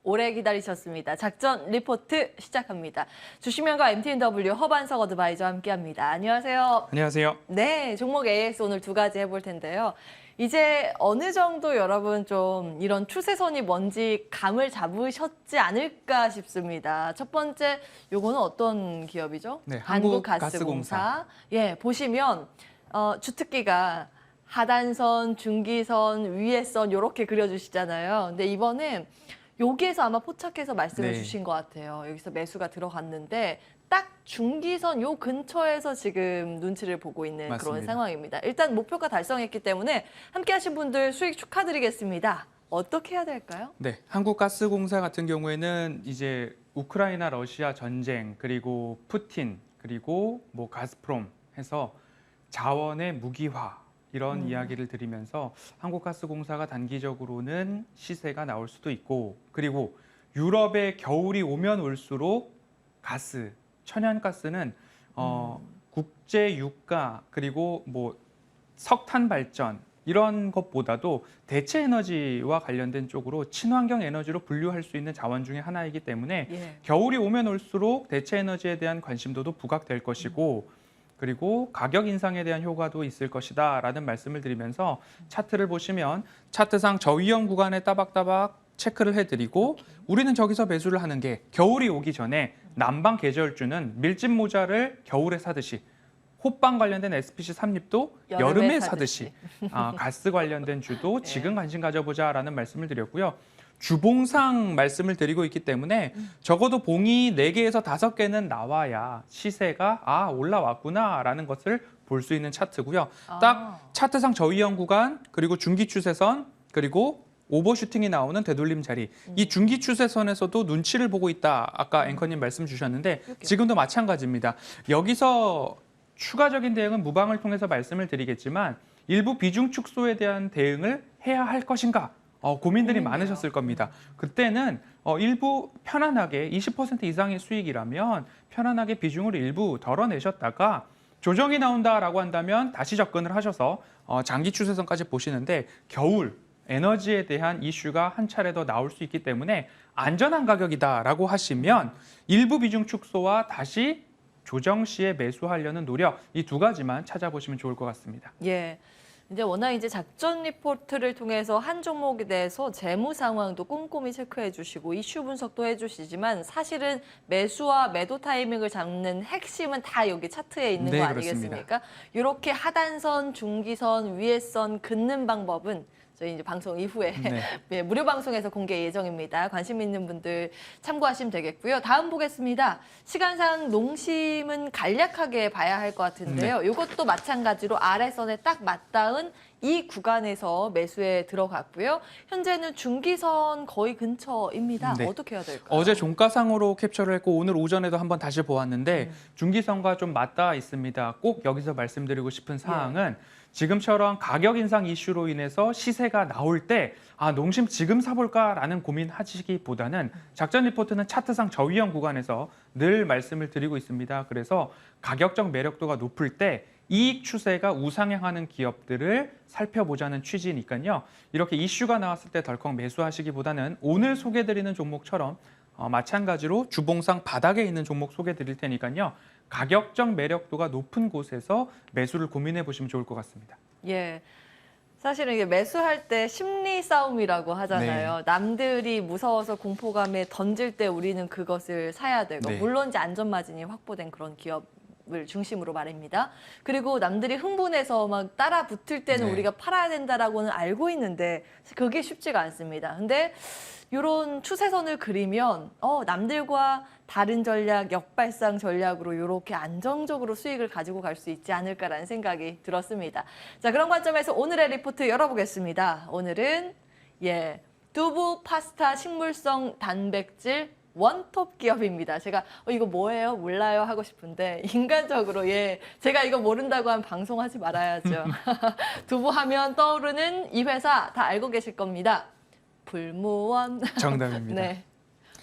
오래 기다리셨습니다. 작전 리포트 시작합니다. 주식명가 MTNW 허반석 어드바이저와 함께합니다. 안녕하세요. 안녕하세요. 네, 종목 AS 오늘 두 가지 해볼 텐데요. 이제 어느 정도 여러분 좀 이런 추세선이 뭔지 감을 잡으셨지 않을까 싶습니다. 첫 번째, 요거는 어떤 기업이죠? 네, 한국가스공사. 예, 보시면 주특기가 하단선, 중기선, 위에선 이렇게 그려주시잖아요. 근데 이번엔 여기에서 아마 포착해서 말씀을 주신 것 같아요. 여기서 매수가 들어갔는데 딱 중기선 요 근처에서 지금 눈치를 보고 있는 맞습니다. 그런 상황입니다. 일단 목표가 달성했기 때문에 함께 하신 분들 수익 축하드리겠습니다. 어떻게 해야 될까요? 네, 한국가스공사 같은 경우에는 이제 우크라이나 러시아 전쟁 그리고 푸틴 그리고 뭐 가스프롬 해서 자원의 무기화 이런 이야기를 드리면서 한국가스공사가 단기적으로는 시세가 나올 수도 있고, 그리고 유럽의 겨울이 오면 올수록 가스, 천연가스는 국제 유가 그리고 뭐 석탄 발전 이런 것보다도 대체 에너지와 관련된 쪽으로 친환경 에너지로 분류할 수 있는 자원 중에 하나이기 때문에 겨울이 오면 올수록 대체 에너지에 대한 관심도도 부각될 것이고, 그리고 가격 인상에 대한 효과도 있을 것이다 라는 말씀을 드리면서 차트를 보시면 차트상 저위험 구간에 따박따박 체크를 해드리고, 우리는 저기서 매수를 하는 게 겨울이 오기 전에 난방 계절주는 밀짚 모자를 겨울에 사듯이, 호빵 관련된 SPC 삼립도 여름에 사듯이 가스 관련된 주도 지금 관심 가져보자라는 말씀을 드렸고요. 주봉상 말씀을 드리고 있기 때문에 적어도 봉이 4개에서 5개는 나와야 시세가 올라왔구나라는 것을 볼 수 있는 차트고요. 딱 차트상 저위험 구간, 그리고 중기 추세선, 그리고 오버슈팅이 나오는 되돌림 자리, 이 중기 추세선에서도 눈치를 보고 있다. 아까 앵커님 말씀 주셨는데 지금도 마찬가지입니다. 여기서 추가적인 대응은 무방을 통해서 말씀을 드리겠지만 일부 비중 축소에 대한 대응을 해야 할 것인가? 고민들이 많으셨을 겁니다. 그때는 일부 편안하게 20% 이상의 수익이라면 편안하게 비중을 일부 덜어내셨다가 조정이 나온다라고 한다면 다시 접근을 하셔서 장기 추세선까지 보시는데, 겨울 에너지에 대한 이슈가 한 차례 더 나올 수 있기 때문에 안전한 가격이다라고 하시면 일부 비중 축소와 다시 조정 시에 매수하려는 노력, 이 두 가지만 찾아보시면 좋을 것 같습니다. 예. 이제 워낙 이제 작전 리포트를 통해서 한 종목에 대해서 재무 상황도 꼼꼼히 체크해 주시고 이슈 분석도 해 주시지만 사실은 매수와 매도 타이밍을 잡는 핵심은 다 여기 차트에 있는 거 아니겠습니까? 이렇게 하단선, 중기선, 위에선 긋는 방법은 저희 이제 방송 이후에 무료 방송에서 공개 예정입니다. 관심 있는 분들 참고하시면 되겠고요. 다음 보겠습니다. 시간상 농심은 간략하게 봐야 할 것 같은데요. 이것도 마찬가지로 아래선에 딱 맞닿은 이 구간에서 매수에 들어갔고요. 현재는 중기선 거의 근처입니다. 어떻게 해야 될까요? 어제 종가상으로 캡처를 했고 오늘 오전에도 한번 다시 보았는데 중기선과 좀 맞닿아 있습니다. 꼭 여기서 말씀드리고 싶은 사항은 지금처럼 가격 인상 이슈로 인해서 시세가 나올 때 농심 지금 사볼까라는 고민하시기보다는 작전 리포트는 차트상 저위험 구간에서 늘 말씀을 드리고 있습니다. 그래서 가격적 매력도가 높을 때 이익 추세가 우상향하는 기업들을 살펴보자는 취지니까요. 이렇게 이슈가 나왔을 때 덜컥 매수하시기보다는 오늘 소개드리는 종목처럼 마찬가지로 주봉상 바닥에 있는 종목 소개드릴 테니까요. 가격적 매력도가 높은 곳에서 매수를 고민해 보시면 좋을 것 같습니다. 예. 사실은 이게 매수할 때 심리 싸움이라고 하잖아요. 남들이 무서워서 공포감에 던질 때 우리는 그것을 사야 되고, 물론 이제 안전마진이 확보된 그런 기업을 중심으로 말입니다. 그리고 남들이 흥분해서 막 따라 붙을 때는 우리가 팔아야 된다라고는 알고 있는데 그게 쉽지가 않습니다. 근데 이런 추세선을 그리면 남들과 다른 전략, 역발상 전략으로 이렇게 안정적으로 수익을 가지고 갈 수 있지 않을까라는 생각이 들었습니다. 자, 그런 관점에서 오늘의 리포트 열어보겠습니다. 오늘은 두부, 파스타, 식물성 단백질 원톱 기업입니다. 제가 이거 뭐예요? 몰라요? 하고 싶은데 인간적으로 제가 이거 모른다고 하면 방송하지 말아야죠. 두부 하면 떠오르는 이 회사 다 알고 계실 겁니다. 풀무원. 정답입니다. 네,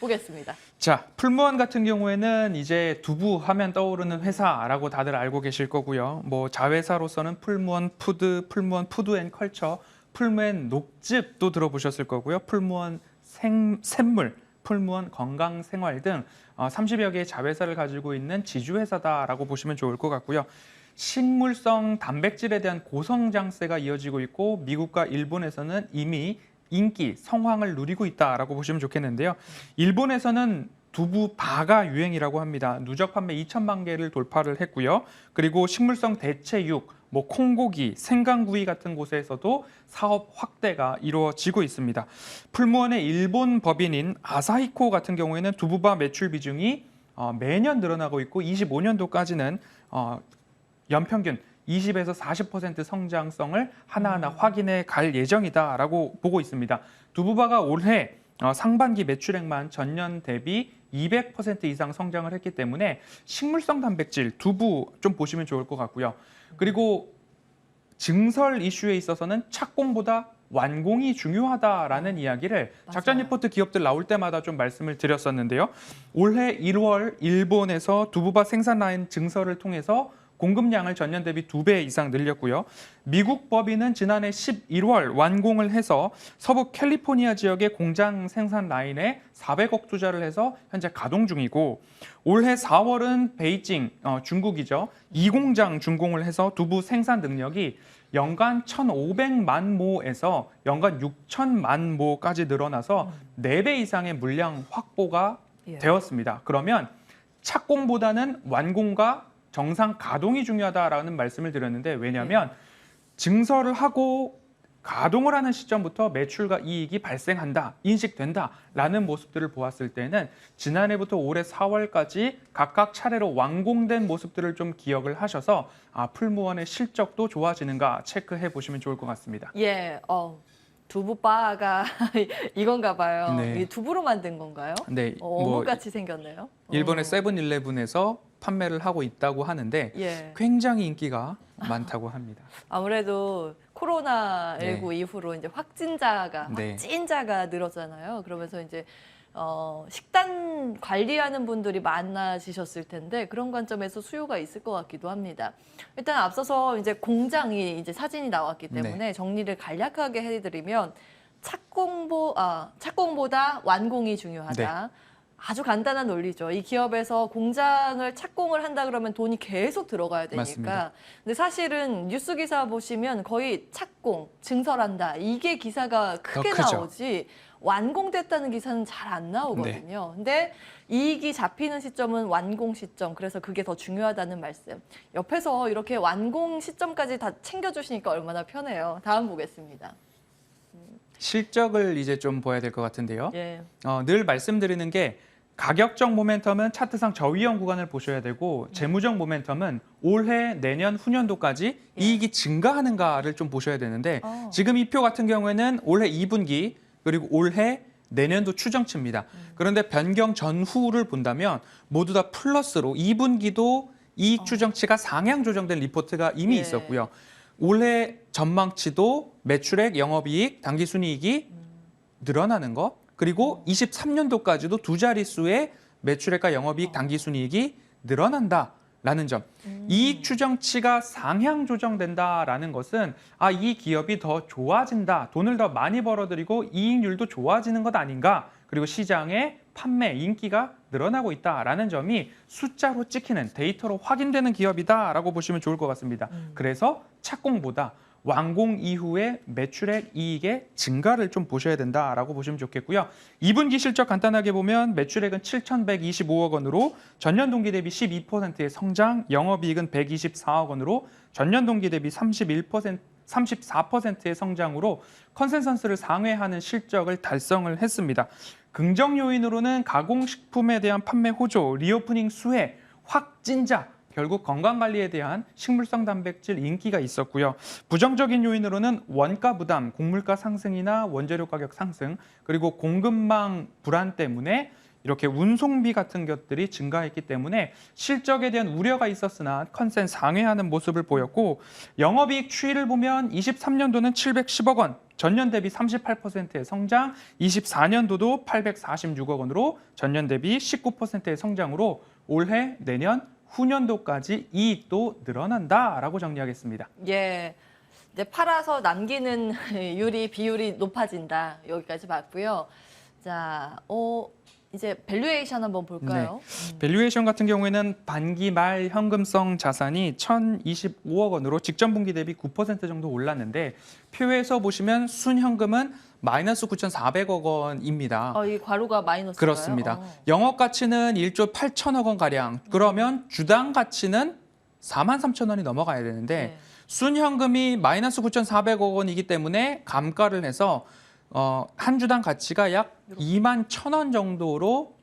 보겠습니다. 자, 풀무원 같은 경우에는 이제 두부 하면 떠오르는 회사라고 다들 알고 계실 거고요. 뭐 자회사로서는 풀무원 푸드, 풀무원 푸드앤컬처, 풀무원 녹즙도 들어보셨을 거고요. 풀무원 샘물, 풀무원, 건강생활 등 30여 개의 자회사를 가지고 있는 지주회사다라고 보시면 좋을 것 같고요. 식물성 단백질에 대한 고성장세가 이어지고 있고 미국과 일본에서는 이미 인기, 성황을 누리고 있다라고 보시면 좋겠는데요. 일본에서는 두부바가 유행이라고 합니다. 누적 판매 2천만 개를 돌파를 했고요. 그리고 식물성 대체육, 콩고기, 생강구이 같은 곳에서도 사업 확대가 이루어지고 있습니다. 풀무원의 일본 법인인 아사히코 같은 경우에는 두부바 매출 비중이 매년 늘어나고 있고 25년도까지는 연평균 20에서 40% 성장성을 하나하나 확인해 갈 예정이다라고 보고 있습니다. 두부바가 올해 상반기 매출액만 전년 대비 200% 이상 성장을 했기 때문에 식물성 단백질, 두부 좀 보시면 좋을 것 같고요. 그리고 증설 이슈에 있어서는 착공보다 완공이 중요하다라는 이야기를 작전 리포트 기업들 나올 때마다 좀 말씀을 드렸었는데요. 올해 1월 일본에서 두부바 생산 라인 증설을 통해서 공급량을 전년 대비 2배 이상 늘렸고요. 미국 법인은 지난해 11월 완공을 해서 서부 캘리포니아 지역의 공장 생산 라인에 400억 투자를 해서 현재 가동 중이고 올해 4월은 베이징, 중국이죠. 2공장 준공을 해서 두부 생산 능력이 연간 1,500만 모에서 연간 6,000만 모까지 늘어나서 4배 이상의 물량 확보가 되었습니다. 그러면 착공보다는 완공과 정상 가동이 중요하다라는 말씀을 드렸는데 왜냐하면 증설을 하고 가동을 하는 시점부터 매출과 이익이 발생한다, 인식된다라는 모습들을 보았을 때는 지난해부터 올해 4월까지 각각 차례로 완공된 모습들을 좀 기억을 하셔서 풀무원의 실적도 좋아지는가 체크해 보시면 좋을 것 같습니다. 예, 두부바가 이건가 봐요. 네. 이게 두부로 만든 건가요? 네, 어묵같이 생겼네요. 일본의 세븐일레븐에서 판매를 하고 있다고 하는데 굉장히 인기가 많다고 합니다. 아무래도 코로나19 이후로 이제 확진자가 늘었잖아요. 그러면서 이제 식단 관리하는 분들이 많아지셨을 텐데 그런 관점에서 수요가 있을 것 같기도 합니다. 일단 앞서서 이제 공장이 이제 사진이 나왔기 때문에 정리를 간략하게 해드리면 착공보다 완공이 중요하다. 아주 간단한 논리죠. 이 기업에서 공장을 착공을 한다 그러면 돈이 계속 들어가야 되니까. 맞습니다. 근데 사실은 뉴스 기사 보시면 거의 착공, 증설한다. 이게 기사가 크게 나오지 완공됐다는 기사는 잘 안 나오거든요. 근데 이익이 잡히는 시점은 완공 시점. 그래서 그게 더 중요하다는 말씀. 옆에서 이렇게 완공 시점까지 다 챙겨주시니까 얼마나 편해요. 다음 보겠습니다. 실적을 이제 좀 보야 될 것 같은데요. 늘 말씀드리는 게 가격적 모멘텀은 차트상 저위험 구간을 보셔야 되고 재무적 모멘텀은 올해, 내년, 후년도까지 이익이 증가하는가를 좀 보셔야 되는데 지금 이 표 같은 경우에는 올해 2분기 그리고 올해, 내년도 추정치입니다. 그런데 변경 전후를 본다면 모두 다 플러스로 2분기도 이익 추정치가 상향 조정된 리포트가 이미 있었고요. 올해 전망치도 매출액, 영업이익, 당기순이익이 늘어나는 것 그리고 23년도까지도 두 자릿수의 매출액과 영업이익, 당기순이익이 늘어난다라는 점. 이익 추정치가 상향 조정된다라는 것은 이 기업이 더 좋아진다, 돈을 더 많이 벌어들이고 이익률도 좋아지는 것 아닌가 그리고 시장의 판매, 인기가 늘어나고 있다라는 점이 숫자로 찍히는 데이터로 확인되는 기업이다라고 보시면 좋을 것 같습니다. 그래서 착공보다 완공 이후에 매출액 이익의 증가를 좀 보셔야 된다라고 보시면 좋겠고요. 2분기 실적 간단하게 보면 매출액은 7,125억 원으로 전년 동기 대비 12%의 성장, 영업이익은 124억 원으로 전년 동기 대비 34%의 성장으로 컨센서스를 상회하는 실적을 달성을 했습니다. 긍정 요인으로는 가공식품에 대한 판매 호조, 리오프닝 수혜, 확진자, 결국 건강관리에 대한 식물성 단백질 인기가 있었고요. 부정적인 요인으로는 원가 부담, 곡물가 상승이나 원재료 가격 상승, 그리고 공급망 불안 때문에 이렇게 운송비 같은 것들이 증가했기 때문에 실적에 대한 우려가 있었으나 컨센 상회하는 모습을 보였고 영업이익 추이를 보면 23년도는 710억 원, 전년 대비 38%의 성장, 24년도도 846억 원으로 전년 대비 19%의 성장으로 올해, 내년, 후년도까지 이익도 늘어난다라고 정리하겠습니다. 이제 팔아서 남기는 비율이 높아진다. 여기까지 봤고요. 자, 이제 밸류에이션 한번 볼까요? 밸류에이션 같은 경우에는 반기 말 현금성 자산이 1,025억 원으로 직전 분기 대비 9% 정도 올랐는데 표에서 보시면 순현금은 마이너스 9,400억 원입니다. 이 괄호가 마이너스가요? 그렇습니다. 영업 가치는 1조 8천억 원 가량. 그러면 주당 가치는 43,000원이 넘어가야 되는데 네. 순현금이 마이너스 9,400억 원이기 때문에 감가를 해서 한 주당 가치가 약 21,000원 정도로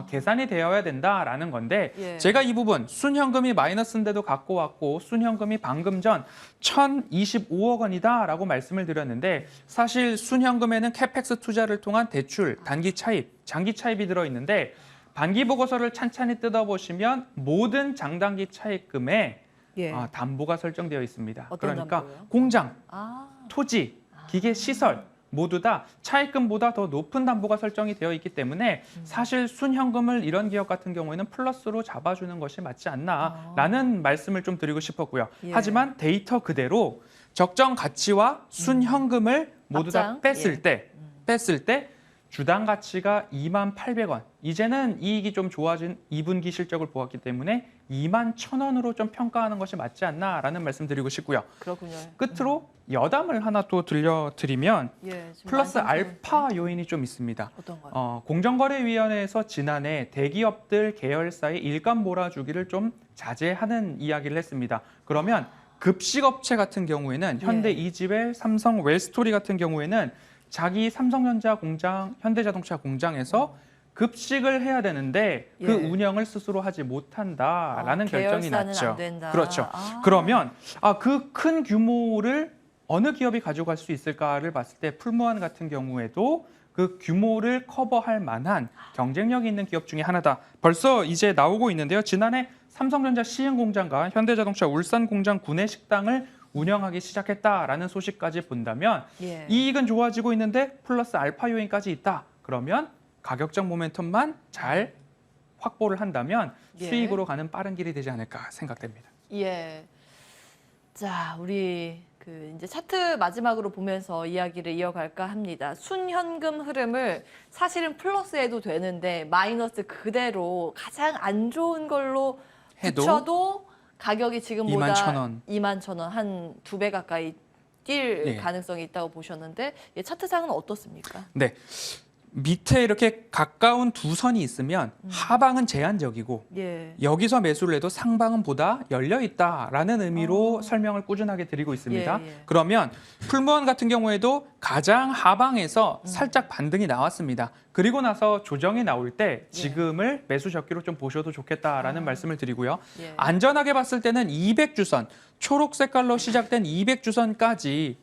계산이 되어야 된다라는 건데 예. 제가 이 부분 순현금이 마이너스인데도 갖고 왔고 순현금이 방금 전 1,025억 원이다라고 말씀을 드렸는데 사실 순현금에는 캐펙스 투자를 통한 대출, 단기 차입, 장기 차입이 들어있는데 반기 보고서를 찬찬히 뜯어보시면 모든 장단기 차입금에 예. 담보가 설정되어 있습니다. 어떤 그러니까 담보요? 공장, 아, 토지, 기계 시설 모두 다 차입금보다 더 높은 담보가 설정이 되어 있기 때문에 사실 순현금을 이런 기업 같은 경우에는 플러스로 잡아주는 것이 맞지 않나라는 말씀을 좀 드리고 싶었고요. 예. 하지만 데이터 그대로 적정 가치와 순현금을 모두 다 앞장? 뺐을 예. 때 주당 가치가 28,000원. 이제는 이익이 좀 좋아진 2분기 실적을 보았기 때문에 21,000원으로 좀 평가하는 것이 맞지 않나라는 말씀 드리고 싶고요. 그렇군요. 끝으로 여담을 하나 또 들려드리면 예, 지금 플러스 13,000원. 알파 요인이 좀 있습니다. 어떤가요? 공정거래위원회에서 지난해 대기업들 계열사의 일감 몰아주기를 좀 자제하는 이야기를 했습니다. 그러면 급식업체 같은 경우에는 현대 예. 이지웰, 삼성 웰스토리 같은 경우에는 자기 삼성전자 공장, 현대자동차 공장에서 급식을 해야 되는데 그 예. 운영을 스스로 하지 못한다라는 결정이 계열사는 났죠. 안 된다. 그렇죠. 그러면 그 큰 규모를 어느 기업이 가져갈 수 있을까를 봤을 때 풀무원 같은 경우에도 그 규모를 커버할 만한 경쟁력이 있는 기업 중에 하나다. 벌써 이제 나오고 있는데요. 지난해 삼성전자 시흥 공장과 현대자동차 울산 공장 구내 식당을 운영하기 시작했다라는 소식까지 본다면 예. 이익은 좋아지고 있는데 플러스 알파 요인까지 있다. 그러면 가격적 모멘텀만 잘 확보를 한다면 예. 수익으로 가는 빠른 길이 되지 않을까 생각됩니다. 예. 자, 우리 이제 차트 마지막으로 보면서 이야기를 이어갈까 합니다. 순현금 흐름을 사실은 플러스해도 되는데 마이너스 그대로 가장 안 좋은 걸로 붙여도 가격이 지금보다 21,000원. 21,000원 한 2배 가까이 뛸 예. 가능성이 있다고 보셨는데 차트상은 어떻습니까? 네. 밑에 이렇게 가까운 두 선이 있으면 하방은 제한적이고 예. 여기서 매수를 해도 상방은 보다 열려 있다라는 의미로 설명을 꾸준하게 드리고 있습니다. 예, 예. 그러면 풀무원 같은 경우에도 가장 하방에서 살짝 반등이 나왔습니다. 그리고 나서 조정이 나올 때 지금을 매수 적기로 좀 보셔도 좋겠다라는 말씀을 드리고요. 예. 안전하게 봤을 때는 200주선, 초록 색깔로 시작된 200주선까지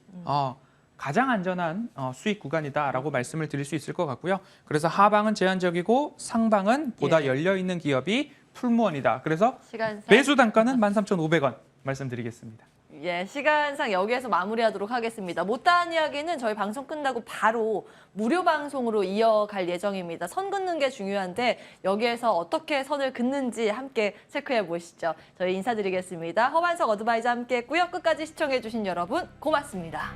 가장 안전한 수익 구간이다라고 말씀을 드릴 수 있을 것 같고요. 그래서 하방은 제한적이고 상방은 보다 예. 열려 있는 기업이 풀무원이다. 그래서 시간상 매수 단가는 13,500원 말씀드리겠습니다. 예, 시간상 여기에서 마무리하도록 하겠습니다. 못다한 이야기는 저희 방송 끝나고 바로 무료 방송으로 이어갈 예정입니다. 선 긋는 게 중요한데 여기에서 어떻게 선을 긋는지 함께 체크해 보시죠. 저희 인사드리겠습니다. 허만석 어드바이저 함께했고요. 끝까지 시청해 주신 여러분 고맙습니다.